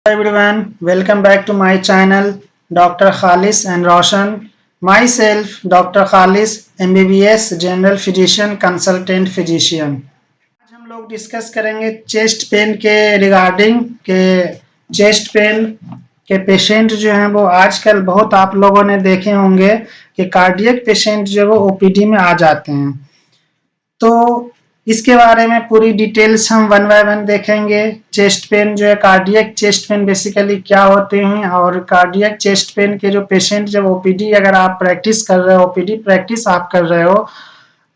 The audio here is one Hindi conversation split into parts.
Everyone, welcome back to my channel Dr. Khalis and Roshan. Myself Dr. Khalis, MBBS General Physician Consultant Physician. आज हम लोग डिस्कस करेंगे चेस्ट पेन के रिगार्डिंग के चेस्ट पेन के पेशेंट जो हैं वो आजकल बहुत आप लोगों ने देखे होंगे कि कार्डियक पेशेंट जो है वो ओपीडी में आ जाते हैं। तो इसके बारे में पूरी डिटेल्स हम वन बाय वन देखेंगे। चेस्ट पेन जो है कार्डियक चेस्ट पेन बेसिकली क्या होते हैं और कार्डियक चेस्ट पेन के जो पेशेंट जब ओपीडी अगर आप प्रैक्टिस कर रहे हो, ओपीडी प्रैक्टिस आप कर रहे हो,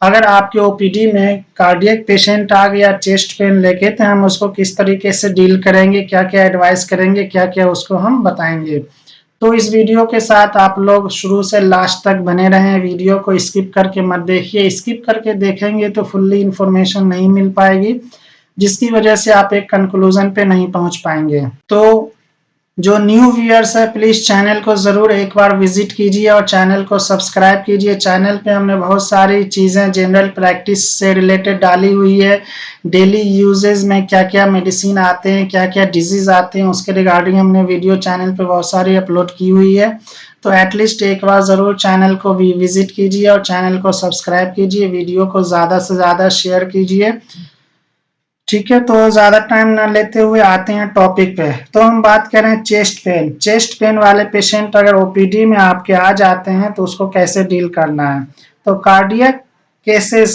अगर आपके ओपीडी में कार्डियक पेशेंट आ गया चेस्ट पेन लेके, तो हम उसको किस तरीके से डील करेंगे, क्या क्या एडवाइस करेंगे, क्या क्या उसको हम बताएंगे। तो इस वीडियो के साथ आप लोग शुरू से लास्ट तक बने रहें, वीडियो को स्किप करके मत देखिए। स्किप करके देखेंगे तो फुल्ली इंफॉर्मेशन नहीं मिल पाएगी, जिसकी वजह से आप एक कंक्लूजन पे नहीं पहुंच पाएंगे। तो जो न्यू व्यूअर्स है प्लीज चैनल को जरूर एक बार विजिट कीजिए और चैनल को सब्सक्राइब कीजिए। चैनल पे हमने बहुत सारी चीजें जनरल प्रैक्टिस से रिलेटेड डाली हुई है। डेली यूजेज में क्या क्या मेडिसिन आते हैं, क्या क्या डिजीज आते हैं, उसके रिगार्डिंग हमने वीडियो चैनल पे बहुत सारी अपलोड की हुई है। तो एटलीस्ट एक बार जरूर चैनल को भी विजिट कीजिए और चैनल को सब्सक्राइब कीजिए। वीडियो को ज्यादा से ज्यादा शेयर कीजिए। ठीक है, तो ज्यादा टाइम ना लेते हुए आते हैं टॉपिक पे। तो हम बात करें चेस्ट पेन। चेस्ट पेन वाले पेशेंट अगर ओपीडी में आपके आ जाते हैं तो उसको कैसे डील करना है। तो कार्डियक केसेस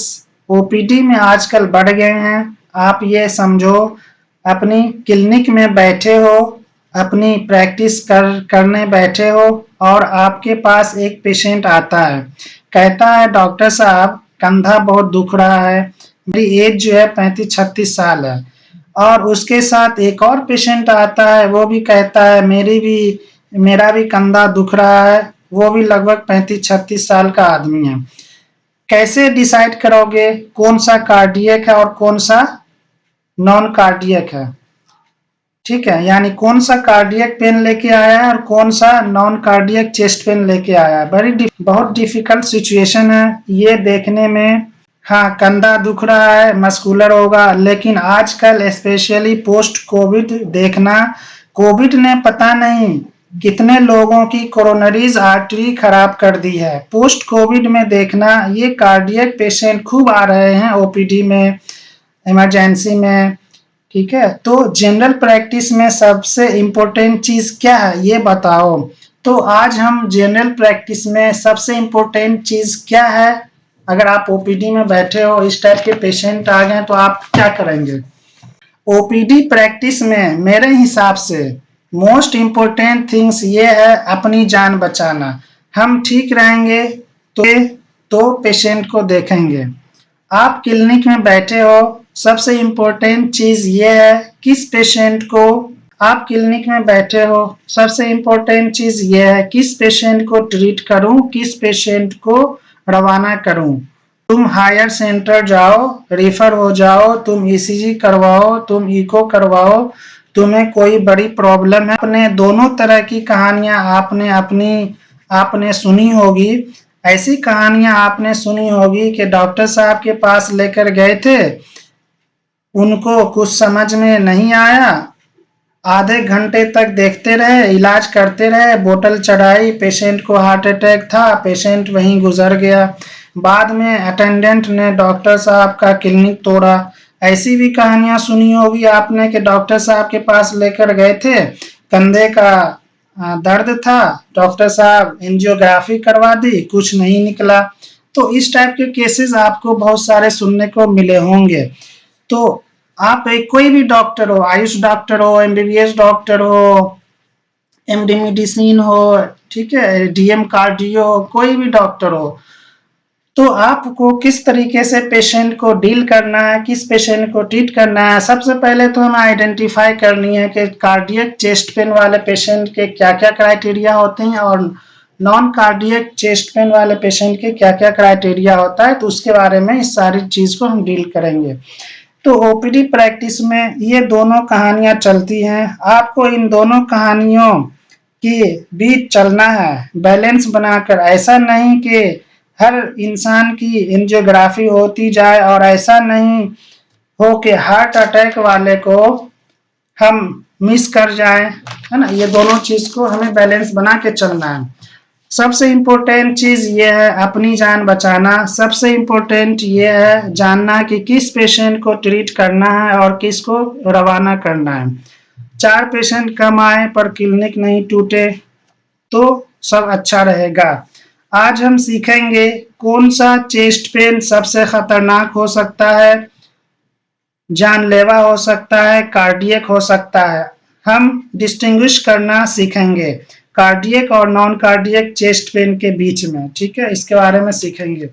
ओपीडी में आजकल बढ़ गए हैं। आप ये समझो, अपनी क्लिनिक में बैठे हो, अपनी प्रैक्टिस करने बैठे हो और आपके पास एक पेशेंट आता है, कहता है डॉक्टर साहब कंधा बहुत दुख रहा है, मेरी एज जो है 35-36 साल है। और उसके साथ एक और पेशेंट आता है, वो भी कहता है मेरा भी कंधा दुख रहा है, वो भी लगभग 35-36 साल का आदमी है। कैसे डिसाइड करोगे कौन सा कार्डियक है और कौन सा नॉन कार्डियक है? ठीक है, यानी कौन सा कार्डियक पेन लेके आया है और कौन सा नॉन कार्डियक चेस्ट पेन लेके आया है। बहुत डिफिकल्ट सिचुएशन है ये देखने में। हाँ, कंधा दुख रहा है, मस्कुलर होगा, लेकिन आजकल स्पेशली पोस्ट कोविड देखना, कोविड ने पता नहीं कितने लोगों की कोरोनरीज आर्टरी खराब कर दी है। पोस्ट कोविड में देखना ये कार्डियक पेशेंट खूब आ रहे हैं ओपीडी में, इमरजेंसी में। ठीक है, तो जनरल प्रैक्टिस में सबसे इम्पोर्टेंट चीज क्या है ये बताओ। तो आज हम जनरल प्रैक्टिस में सबसे इम्पोर्टेंट चीज क्या है, अगर आप ओपीडी में बैठे हो, इस टाइप के पेशेंट आ गए तो आप क्या करेंगे। ओपीडी प्रैक्टिस में मेरे हिसाब से मोस्ट इम्पोर्टेंट थिंग्स ये है अपनी जान बचाना। हम ठीक रहेंगे तो पेशेंट को देखेंगे। आप क्लिनिक में बैठे हो, सबसे इम्पोर्टेंट चीज ये है किस पेशेंट को, आप क्लिनिक में बैठे हो, सबसे इम्पोर्टेंट चीज ये है किस पेशेंट को ट्रीट करूं, किस पेशेंट को रवाना करूं। तुम हायर सेंटर जाओ, रेफर हो जाओ, तुम ईसीजी करवाओ, तुम इको करवाओ, तुम्हें कोई बड़ी प्रॉब्लम है। अपने दोनों तरह की कहानियां आपने सुनी होगी। ऐसी कहानियां आपने सुनी होगी कि डॉक्टर साहब के पास लेकर गए थे, उनको कुछ समझ में नहीं आया, आधे घंटे तक देखते रहे, इलाज करते रहे, बोतल चढ़ाई, पेशेंट को हार्ट अटैक था, पेशेंट वहीं गुजर गया। बाद में अटेंडेंट ने डॉक्टर साहब का क्लिनिक तोड़ा। ऐसी भी कहानियां सुनी होगी आपने कि डॉक्टर साहब के पास लेकर गए थे, कंधे का दर्द था, डॉक्टर साहब एंजियोग्राफी करवा दी, कुछ नहीं निकला। तो इस टाइप के केसेस आपको बहुत सारे सुनने को मिले होंगे। तो आप कोई भी डॉक्टर हो, आयुष डॉक्टर हो, एमबीबीएस डॉक्टर हो, एमडी मेडिसिन हो, ठीक है, डीएम कार्डियो, कोई भी डॉक्टर हो, तो आपको किस तरीके से पेशेंट को डील करना है, किस पेशेंट को ट्रीट करना है। सबसे पहले तो हमें आइडेंटिफाई करनी है कि कार्डियक चेस्ट पेन वाले पेशेंट के क्या क्या क्राइटेरिया होते हैं और नॉन कार्डियक चेस्ट पेन वाले पेशेंट के क्या क्या क्राइटेरिया होता है। तो उसके बारे में इस सारी चीज को हम डील करेंगे। तो ओपीडी प्रैक्टिस में ये दोनों कहानियां चलती हैं। आपको इन दोनों कहानियों के बीच चलना है, बैलेंस बनाकर। ऐसा नहीं कि हर इंसान की एंजियोग्राफी होती जाए और ऐसा नहीं हो कि हार्ट अटैक वाले को हम मिस कर जाएं, है ना। ये दोनों चीज को हमें बैलेंस बना के चलना है। सबसे इम्पोर्टेंट चीज ये है अपनी जान बचाना। सबसे इम्पोर्टेंट ये है जानना कि किस पेशेंट को ट्रीट करना है और किसको रवाना करना है। 4 पेशेंट कम आए पर क्लिनिक नहीं टूटे तो सब अच्छा रहेगा। आज हम सीखेंगे कौन सा चेस्ट पेन सबसे खतरनाक हो सकता है, जानलेवा हो सकता है, कार्डियक हो सकता है। हम डिस्टिंग्विश करना सीखेंगे कार्डियक और नॉन कार्डियक चेस्ट पेन के बीच में, ठीक है। इसके बारे में सीखेंगे।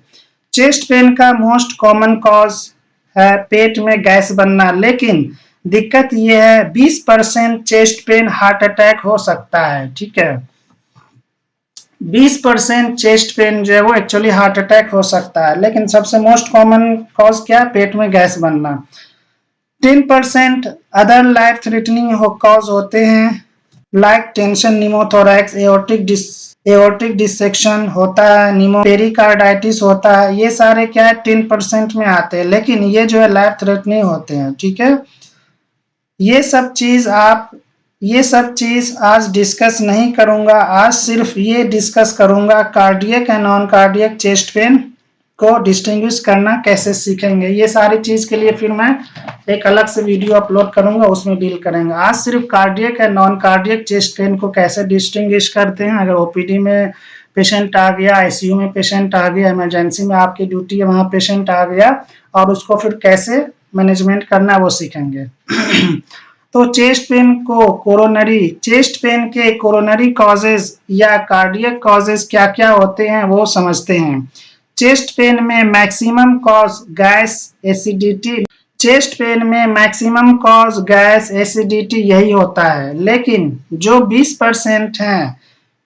चेस्ट पेन का मोस्ट कॉमन कॉज है पेट में गैस बनना, लेकिन दिक्कत यह है 20% चेस्ट पेन हार्ट अटैक हो सकता है, ठीक है। 20% चेस्ट पेन जो है वो एक्चुअली हार्ट अटैक हो सकता है, लेकिन सबसे मोस्ट कॉमन कॉज क्या है, पेट में गैस बनना। 10% अदर लाइफ थ्रेटनिंग कॉज होते हैं, लाइक टेंशन, निमोथोरैक्स, एओर्टिक डिसेक्शन होता है, पेरिकार्डाइटिस होता है। ये सारे क्या है 10% में आते हैं, लेकिन ये जो है लाइफ थ्रेटनिंग होते हैं, ठीक है। ये सब चीज आज डिस्कस नहीं करूंगा। आज सिर्फ ये डिस्कस करूंगा cardiac and non cardiac chest pain को डिस्टिंग्विश करना कैसे सीखेंगे। ये सारी चीज के लिए फिर मैं एक अलग से वीडियो अपलोड करूंगा, उसमें डील करेंगे। आज सिर्फ cardiac and non cardiac chest pain को कैसे डिस्टिंग्विश करते हैं। अगर ओपीडी में पेशेंट आ गया, आईसीयू में पेशेंट आ गया, इमरजेंसी में आपकी ड्यूटी है, वहां पेशेंट आ गया और उसको फिर कैसे मैनेजमेंट करना वो सीखेंगे। तो चेस्ट पेन के कोरोनरी कॉजेज या कार्डियक कॉजेज क्या क्या होते हैं वो समझते हैं। चेस्ट पेन में मैक्सिमम कॉज गैस एसिडिटी यही होता है, लेकिन जो 20% हैं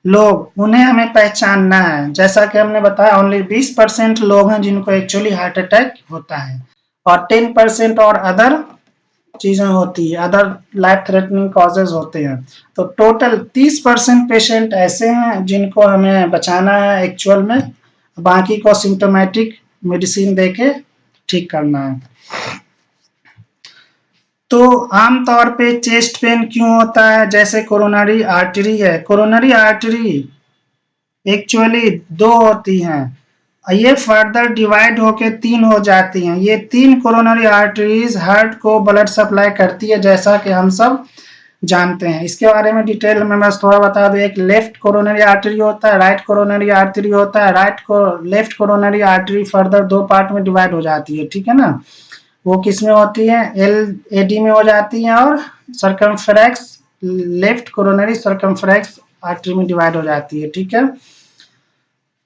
लोग, उन्हें हमें पहचानना है। जैसा कि हमने बताया ओनली 20% लोग हैं जिनको एक्चुअली हार्ट अटैक होता है और 10% और अदर चीजें होती है, अदर लाइफ थ्रेटनिंग कॉजेज होते हैं। तो टोटल 30% पेशेंट ऐसे हैं जिनको हमें बचाना है एक्चुअल में, बाकी को सिम्टोमेटिक मेडिसिन देके ठीक करना है। तो आमतौर पे चेस्ट पेन क्यों होता है, जैसे कोरोनरी आर्टरी है। कोरोनरी आर्टरी एक्चुअली 2 होती हैं, ये फर्दर डिवाइड होके 3 हो जाती हैं। ये 3 कोरोनरी आर्टरीज हार्ट को ब्लड सप्लाई करती है, जैसा कि हम सब जानते हैं। इसके बारे में डिटेल में बस थोड़ा बता दूं। एक लेफ्ट कोरोनरी आर्टरी होता है, राइट कोरोनरी आर्टरी होता है। Left coronary artery further 2 part में डिवाइड हो जाती है, ठीक है ना। वो किस में होती है, LAD में हो जाती है और circumflex, left coronary circumflex artery में डिवाइड हो जाती है, ठीक है।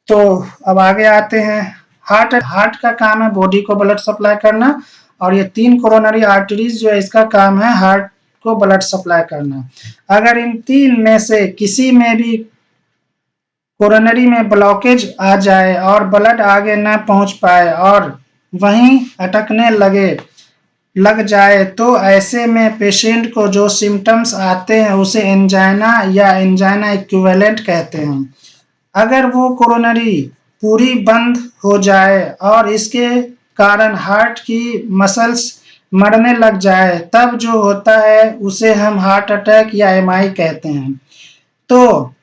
तो अब आगे आते हैं। हार्ट का काम है बॉडी को ब्लड सप्लाई करना, और ये 3 कोरोनरी आर्टरीज जो है इसका काम है हार्ट को ब्लड सप्लाई करना। अगर इन 3 में से किसी में भी कोरोनरी में ब्लॉकेज आ जाए और ब्लड आगे ना पहुंच पाए और वहीं अटकने लग जाए, तो ऐसे में पेशेंट को जो सिम्टम्स आते हैं उसे एंजाइना या एंजाइना इक्विवेलेंट कहते हैं। अगर वो कोरोनरी पूरी बंद हो जाए और इसके कारण हार्ट की मसल्स मरने लग जाए, तब जो होता है उसे हम हार्ट अटैक या MI कहते हैं। तो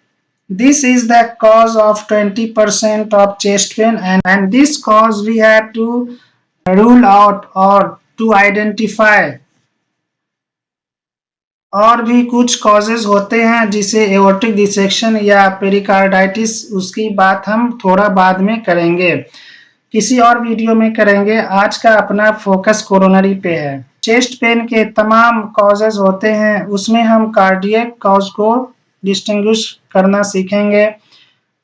this is the cause of 20% of chest pain, and this cause we have to rule out or to identify। और भी कुछ कॉजेज होते हैं जिसे एओर्टिक डिसेक्शन या पेरिकार्डाइटिस, उसकी बात हम थोड़ा बाद में करेंगे, किसी और वीडियो में करेंगे। आज का अपना फोकस कोरोनरी पे है। चेस्ट पेन के तमाम कॉजेज होते हैं, उसमें हम कार्डियक कॉज को डिस्टिंग्विश करना सीखेंगे।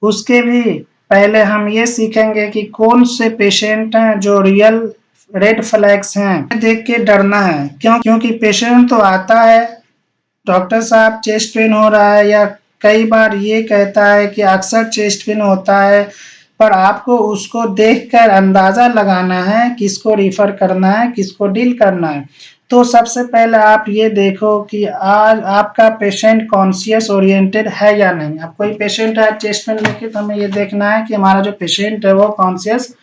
उसके भी पहले हम ये सीखेंगे कि कौन से पेशेंट हैं जो रियल रेड फ्लैग्स हैं, देख के डरना है। क्योंकि पेशेंट तो आता है, डॉक्टर साहब चेस्ट पेन हो रहा है, या कई बार ये कहता है कि अक्सर चेस्ट पेन होता है, पर आपको उसको देखकर अंदाजा लगाना है किसको रिफर करना है, किसको डील करना है। तो सबसे पहले आप ये देखो कि आज आपका पेशेंट कॉन्शियस ओरिएंटेड है या नहीं। अब कोई पेशेंट है चेस्ट पेन लेके, तो हमें ये देखना है कि हमारा जो पेशेंट है वो कॉन्शियस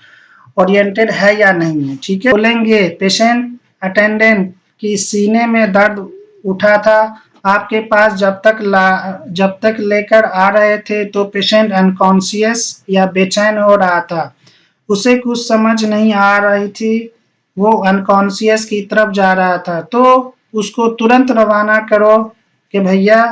ओरिएंटेड है या नहीं है, ठीक है। बोलेंगे पेशेंट अटेंडेंट की सीने में दर्द उठा था आपके पास, जब तक लेकर आ रहे थे तो पेशेंट अनकॉन्शियस या बेचैन हो रहा था, उसे कुछ समझ नहीं आ रही थी, वो अनकॉन्शियस की तरफ जा रहा था, तो उसको तुरंत रवाना करो कि भैया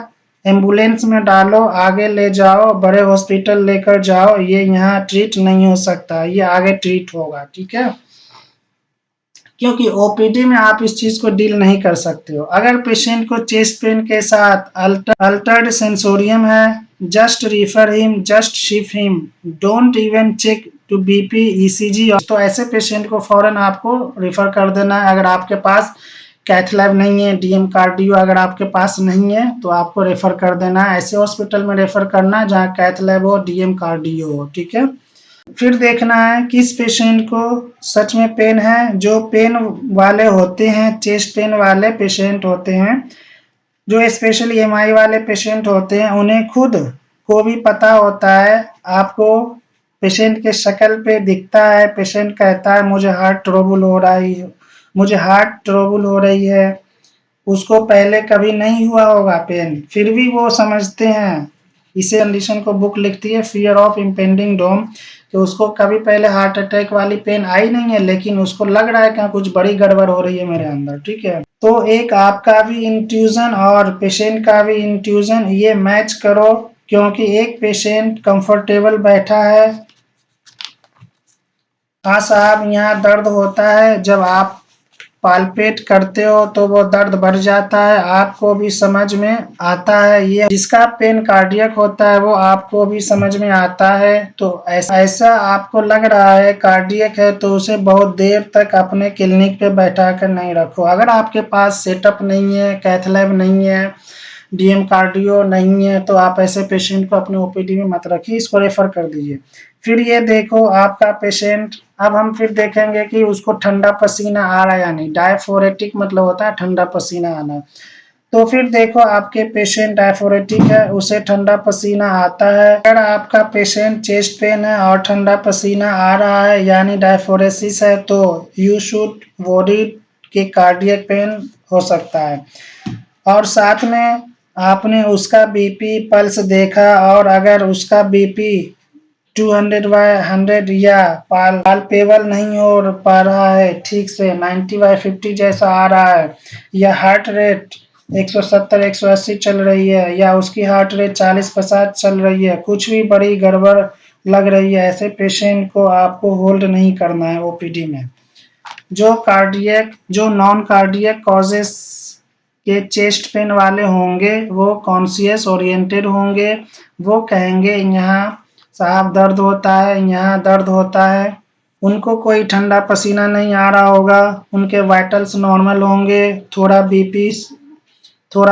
एम्बुलेंस में डालो, आगे ले जाओ, बड़े हॉस्पिटल लेकर जाओ, ये यहाँ ट्रीट नहीं हो सकता, ये आगे ट्रीट होगा, ठीक है। क्योंकि ओपीडी में आप इस चीज को डील नहीं कर सकते हो। अगर पेशेंट को चेस्ट पेन के साथ अल्टर्ड सेंसोरियम है, just refer him, just shift him, don't even check to BP ECG, तो ऐसे पेशेंट को फौरन आपको रिफर कर देना है। अगर आपके पास कैथ लैब नहीं है, डीएम कार्डियो अगर आपके पास नहीं है तो आपको रेफर कर देना है, ऐसे हॉस्पिटल में रेफर करना जहाँ कैथ लैब हो, डीएम कार्डियो हो, ठीक है। फिर देखना है किस पेशेंट को सच में पेन है। जो पेन वाले होते हैं, चेस्ट पेन वाले पेशेंट होते हैं, जो स्पेशली एमआई वाले पेशेंट होते हैं, उन्हें खुद को भी पता होता है। आपको पेशेंट के शक्ल पे दिखता है, पेशेंट कहता है मुझे हार्ट ट्रबल हो रही है, मुझे हार्ट ट्रबल हो रही है। उसको पहले कभी नहीं हुआ होगा पेन, फिर भी वो समझते हैं। इसे कंडीशन को बुक लिखती है फियर ऑफ इम्पेंडिंग डोम, कि उसको कभी पहले हार्ट अटैक वाली पेन आई नहीं है, लेकिन उसको लग रहा है कि कुछ बड़ी गड़बड़ हो रही है मेरे अंदर, ठीक है। तो एक आपका भी इंट्यूजन और पेशेंट का भी इंट्यूजन ये मैच करो, क्योंकि एक पेशेंट कंफर्टेबल बैठा है, हाँ साहब यहाँ दर्द होता है, जब आप पालपेट करते हो तो वो दर्द बढ़ जाता है, आपको भी समझ में आता है। ये जिसका पेन कार्डियक होता है वो आपको भी समझ में आता है। तो ऐसा आपको लग रहा है कार्डियक है तो उसे बहुत देर तक अपने क्लिनिक पे बैठा कर नहीं रखो। अगर आपके पास सेटअप नहीं है, कैथ लैब नहीं है, डीएम कार्डियो नहीं है, तो आप ऐसे पेशेंट को अपने ओपीडी में मत रखिए, इसको रेफर कर दीजिए। फिर ये देखो आपका पेशेंट, अब हम फिर देखेंगे कि उसको ठंडा पसीना आ रहा है या नहीं। डायफोरेटिक मतलब होता है ठंडा पसीना आना। तो फिर देखो आपके पेशेंट डायफोरेटिक है, उसे ठंडा पसीना आता है। अगर आपका पेशेंट चेस्ट पेन है और ठंडा पसीना आ रहा है यानी डायफोरेसिस है, तो यू शुड वरी कि कार्डियक पेन हो सकता है। और साथ में आपने उसका बीपी पल्स देखा, और अगर उसका बीपी 200/100 या पाल्पेबल नहीं हो पा रहा है ठीक से, 90/50 जैसा आ रहा है, या हार्ट रेट 170-180 चल रही है, या उसकी हार्ट रेट 40-50 चल रही है, कुछ भी बड़ी गड़बड़ लग रही है, ऐसे पेशेंट को आपको होल्ड नहीं करना है ओपीडी में। जो नॉन कार्डियक कॉजेस के चेस्ट पेन वाले होंगे वो कॉन्शियस ओरिएंटेड होंगे, वो कहेंगे यहाँ साहब दर्द होता है, यहाँ दर्द होता है। उनको कोई ठंडा पसीना नहीं आ रहा होगा, उनके वाइटल्स नॉर्मल होंगे, थोड़ा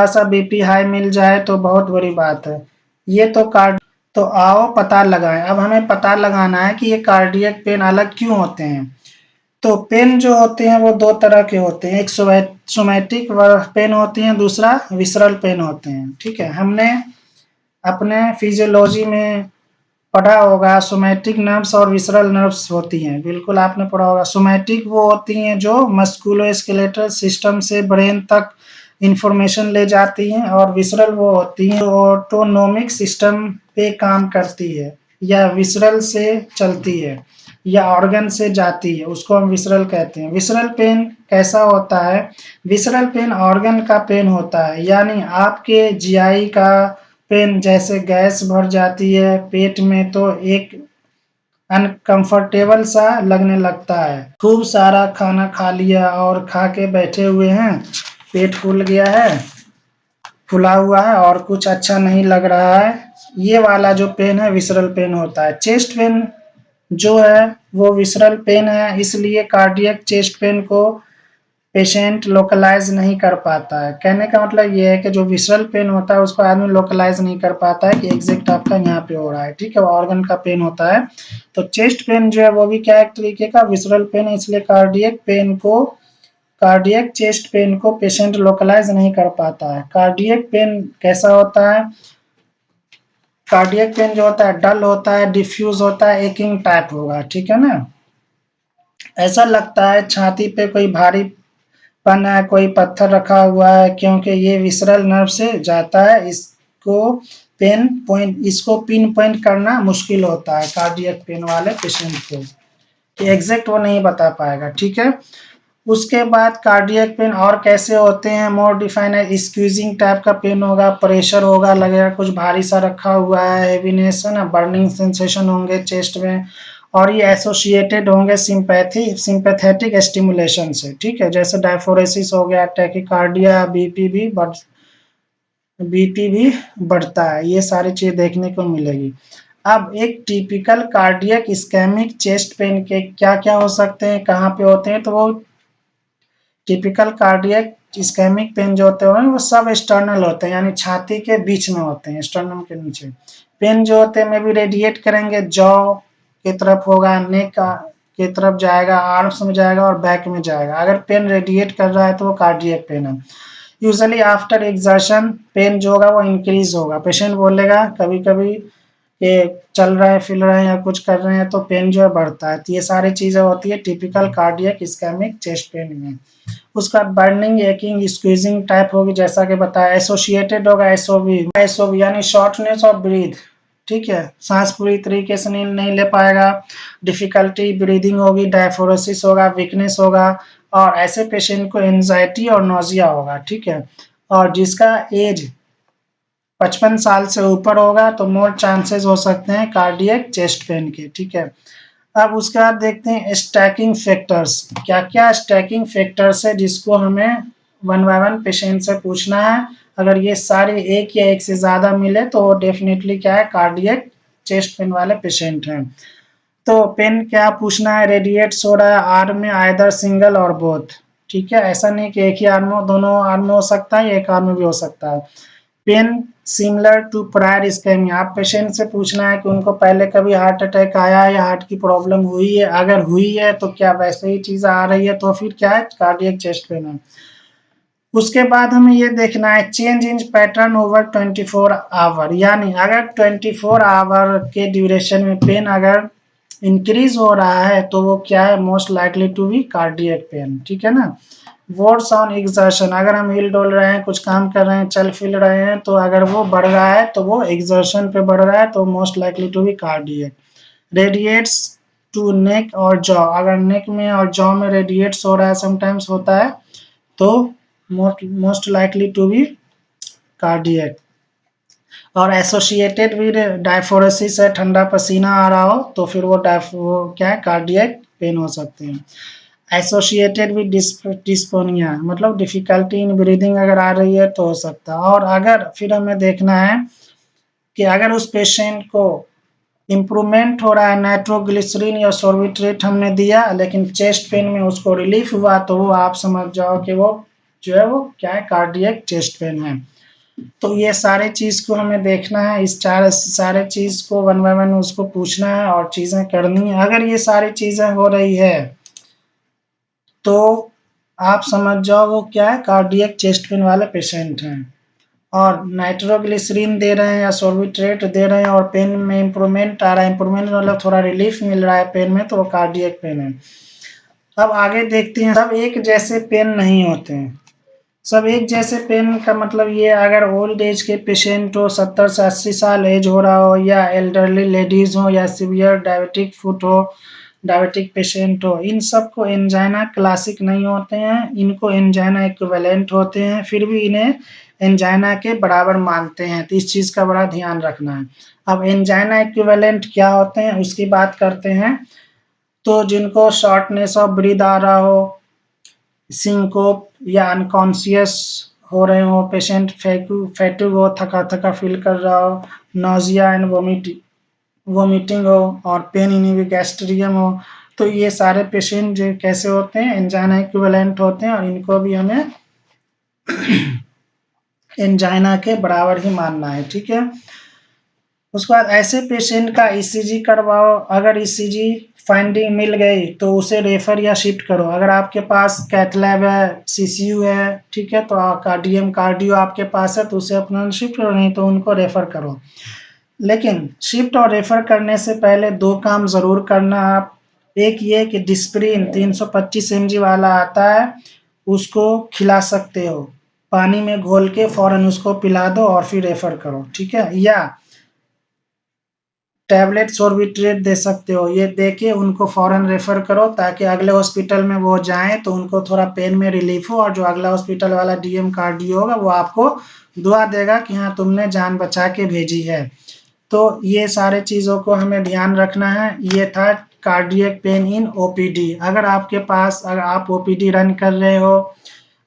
सा बीपी हाई मिल जाए तो बहुत बड़ी बात है। ये तो आओ पता लगाएं। अब हमें पता लगाना है कि ये कार्डियक पेन अलग क्यों होते हैं। तो पेन जो होते हैं वो दो तरह के होते हैं, एक सोमैटिक पेन होती है, दूसरा विसरल पेन होते हैं, ठीक है। हमने अपने फिजियोलॉजी में पढ़ा होगा सोमैटिक नर्व्स और विसरल नर्व्स होती हैं, बिल्कुल आपने पढ़ा होगा। सोमैटिक वो होती हैं जो मस्कुलोस्केलेटल सिस्टम से ब्रेन तक इंफॉर्मेशन ले जाती हैं, और विसरल वो होती हैं जो ऑटोनोमिक सिस्टम पे काम करती है, या विसरल से चलती है, या ऑर्गन से जाती है, उसको हम विसरल कहते हैं। विसरल पेन कैसा होता है? विसरल पेन ऑर्गन का पेन होता है, यानी आपके जीआई का पेन, जैसे गैस भर जाती है पेट में तो एक अनकंफर्टेबल सा लगने लगता है। खूब सारा खाना खा लिया और खा के बैठे हुए हैं, पेट फूल गया है, फुला हुआ है और कुछ अच्छा नहीं लग रहा है, ये वाला जो पेन है विसरल पेन होता है। चेस्ट पेन जो है वो विसरल पेन है, इसलिए कार्डियक चेस्ट पेन को पेशेंट लोकलाइज नहीं कर पाता है। कहने का मतलब ये है कि जो विसरल पेन होता है उसको आदमी लोकलाइज नहीं कर पाता है कि एग्जैक्ट आपका यहाँ पे हो रहा है, ठीक है, वो ऑर्गन का पेन होता है। तो चेस्ट पेन जो है वो भी क्या एक तरीके का विसरल पेन है, इसलिए कार्डियक चेस्ट पेन को पेशेंट लोकलाइज नहीं कर पाता है। कार्डियक पेन कैसा होता है? कार्डियक पेन जो होता है डल होता है, डिफ्यूज होता है, एकिंग टाइप होगा, ठीक है ना। ऐसा लगता है छाती पे कोई भारी पन है, कोई पत्थर रखा हुआ है, क्योंकि ये विसरल नर्व से जाता है। इसको पिन पॉइंट करना मुश्किल होता है कार्डियक पेन वाले पेशेंट को, एग्जैक्ट वो नहीं बता पाएगा, ठीक है। उसके बाद कार्डियक पेन और कैसे होते हैं, मोर डिफाइन है, स्क्वीजिंग टाइप का पेन होगा, प्रेशर होगा, लगेगा कुछ भारी सा रखा हुआ है, हेवीनेस है ना, बर्निंग सेंसेशन होंगे चेस्ट में, और ये एसोसिएटेड होंगे सिंपैथेटिक स्टिमुलेशन से, ठीक है, जैसे डायफोरेसिस हो गया, टैकीकार्डिया, बीपी भी बढ़ता है, ये सारी चीज देखने को मिलेगी। अब एक typical cardiac ischemic chest pain के क्या क्या हो सकते हैं, कहाँ पे होते हैं, तो वो टिपिकल कार्डियक इस्केमिक पेन जो होते हैं वो सब एक्सटर्नल होते हैं, यानी छाती के बीच में होते हैं, स्टर्नम के नीचे। पेन जो होते हैं में भी रेडिएट करेंगे, जॉ की तरफ होगा, नेक की तरफ जाएगा, आर्म्स में जाएगा और बैक में जाएगा। अगर पेन रेडिएट कर रहा है तो वो कार्डियक पेन है। यूजुअली आफ्टर एग्जर्शन पेन जो होगा वो इंक्रीज होगा, पेशेंट बोलेगा कभी कभी ये चल रहे हैं, फिर रहे हैं या कुछ कर रहे हैं तो पेन जो है बढ़ता है। तो ये सारी चीजें होती है typical cardiac ischemic chest pain में। उसका बर्निंग, एकिंग, स्क्वीजिंग टाइप होगी जैसा कि बताया। एसोसिएटेड होगा एसओबी यानी शॉर्टनेस ऑफ ब्रीथ, ठीक है, सांस पूरी तरीके से नहीं ले पाएगा, डिफिकल्टी ब्रीदिंग होगी, डायफोरोसिस होगा, वीकनेस होगा, और ऐसे पेशेंट को एंजाइटी और नोजिया होगा, ठीक है। और जिसका एज 55 साल से ऊपर होगा तो मोर चांसेस हो सकते हैं कार्डियक चेस्ट पेन के, ठीक है। अब उसके बाद देखते हैं स्टैकिंग फैक्टर्स, क्या क्या स्टैकिंग फैक्टर्स है जिसको हमें वन बाय वन पेशेंट से पूछना है। अगर ये सारे एक या एक से ज्यादा मिले तो डेफिनेटली क्या है, कार्डियक चेस्ट पेन वाले पेशेंट हैं। तो पेन क्या पूछना है, रेडिएट्स हो रहा है आर्म में, आइदर सिंगल और बोथ, ठीक है, ऐसा नहीं कि एक ही आर्म में, दोनों आर्म में हो सकता है, एक आर्म में भी हो सकता है। Pain similar to prior ischemia, आप पेशेंट से पूछना है कि उनको पहले कभी हार्ट अटैक आया है या हार्ट की प्रॉब्लम हुई है, अगर हुई है तो क्या वैसे ही चीज आ रही है तो फिर क्या है, कार्डियक चेस्ट पेन है। उसके बाद हमें ये देखना है change in pattern over 24 hour, यानी अगर 24 आवर के ड्यूरेशन में पेन अगर इंक्रीज हो रहा है तो वो क्या है, most likely to be cardiac pain, ठीक है ना। वर्ड्स ऑन एग्जर्शन, अगर हम हिल डोल रहे हैं, कुछ काम कर रहे हैं, चल फिर रहे हैं, तो अगर वो बढ़ रहा है तो वो एग्जर्शन पे बढ़ रहा है तो most likely to be cardiac. Radiates to neck और जॉ, अगर नेक में और जॉ में रेडिएट्स हो रहा है, समटाइम्स होता है, तो most likely to be cardiac. और एसोसिएटेड विद डायफोरेसिस है, ठंडा पसीना आ रहा हो तो फिर वो क्या है, कार्डियक पेन हो सकते हैं। एसोसिएटेड विद डिस्पोनिया, मतलब डिफिकल्टी इन ब्रीदिंग अगर आ रही है तो हो सकता है। और अगर फिर हमें देखना है कि अगर उस पेशेंट को इम्प्रूवमेंट हो रहा है, नाइट्रोग्लिसरीन या सोर्बिट्रेट हमने दिया, लेकिन चेस्ट पेन में उसको रिलीफ हुआ, तो वो आप समझ जाओ कि वो जो है वो क्या है, कार्डियक चेस्ट पेन है। तो ये सारे चीज को हमें देखना है, इस सारे चीज को वन बाय वन उसको पूछना है और चीजें करनी है। अगर ये सारी चीजें हो रही है तो आप समझ जाओ वो क्या है, कार्डियक चेस्ट पेन वाले पेशेंट हैं। और नाइट्रोग्लिसरीन दे रहे हैं या सोर्बिट्रेट दे रहे हैं और पेन में इंप्रूवमेंट आ रहा है, इंप्रूवमेंट मतलब थोड़ा रिलीफ मिल रहा है पेन में, तो वो कार्डियक पेन है। अब आगे देखते हैं, सब एक जैसे पेन नहीं होते हैं। सब एक जैसे पेन का मतलब ये, अगर ओल्ड एज के पेशेंट हो, 70 से 80 साल एज हो रहा हो, या एल्डरली लेडीज हो, या सीवियर डायबिटिक फुट हो, डायबिटिक पेशेंट हो, इन सब को एंजाइना क्लासिक नहीं होते हैं, इनको एंजाइना इक्विवेलेंट होते हैं, फिर भी इन्हें एंजाइना के बराबर मानते हैं, तो इस चीज का बड़ा ध्यान रखना है। अब एंजाइना इक्विवेलेंट क्या होते हैं उसकी बात करते हैं। तो जिनको शॉर्टनेस ऑफ ब्रीथ आ रहा हो, सिंकोप या अनकॉन्शियस हो रहे हो पेशेंट, फैटिग हो, थका थका फील कर रहा हो, नोजिया एंड वोमिटिंग हो, और पेन इन गैस्ट्रियम हो, तो ये सारे पेशेंट जो कैसे होते हैं, एंजाइना इक्विवेलेंट होते हैं, और इनको भी हमें एंजाइना के बराबर ही मानना है, ठीक है। उसके बाद ऐसे पेशेंट का ईसीजी करवाओ, अगर ईसीजी फाइंडिंग मिल गई तो उसे रेफर या शिफ्ट करो। अगर आपके पास कैथ लैब है, सीसीयू है, ठीक है, तो कार्डियो आपके पास है तो उसे अपना शिफ्ट करो, नहीं तो उनको रेफर करो। लेकिन शिफ्ट और रेफर करने से पहले दो काम जरूर करना आप। एक ये कि डिस्प्रिन 325 mg वाला आता है, उसको खिला सकते हो, पानी में घोल के फ़ौरन उसको पिला दो और फिर रेफ़र करो, ठीक है? या टैबलेट सॉर्बिट्रेट दे सकते हो, ये दे के उनको फ़ौरन रेफ़र करो ताकि अगले हॉस्पिटल में वो जाएँ तो उनको थोड़ा पेन में रिलीफ़ हो और जो अगला हॉस्पिटल वाला डीएम कार्डियो होगा वो आपको दुआ देगा कि हाँ, तुमने जान बचा के भेजी है। तो ये सारे चीज़ों को हमें ध्यान रखना है। ये था कार्डियक पेन इन ओपीडी। अगर आप ओपीडी रन कर रहे हो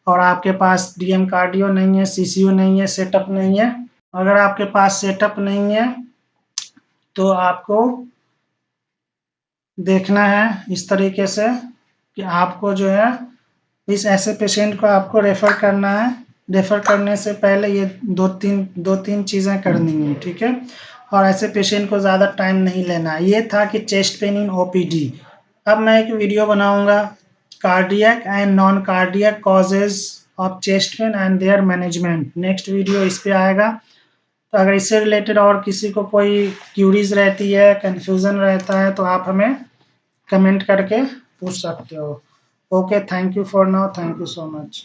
और आपके पास डीएम कार्डियो नहीं है, सीसीयू नहीं है, सेटअप नहीं है, अगर आपके पास सेटअप नहीं है तो आपको देखना है इस तरीके से कि आपको जो है इस ऐसे पेशेंट को आपको रेफ़र करना है। रेफ़र करने से पहले ये दो तीन चीज़ें करनी है, ठीक है? और ऐसे पेशेंट को ज़्यादा टाइम नहीं लेना है। ये था कि चेस्ट पेन इन ओपीडी। अब मैं एक वीडियो बनाऊँगा cardiac and non cardiac causes of chest pain and there management. Next video इस पे आएगा। तो अगर इससे रिलेटेड और किसी को कोई क्यूरीज रहती है, कन्फ्यूज़न रहता है तो आप हमें कमेंट करके पूछ सकते हो। Okay, thank you for now, thank you so much.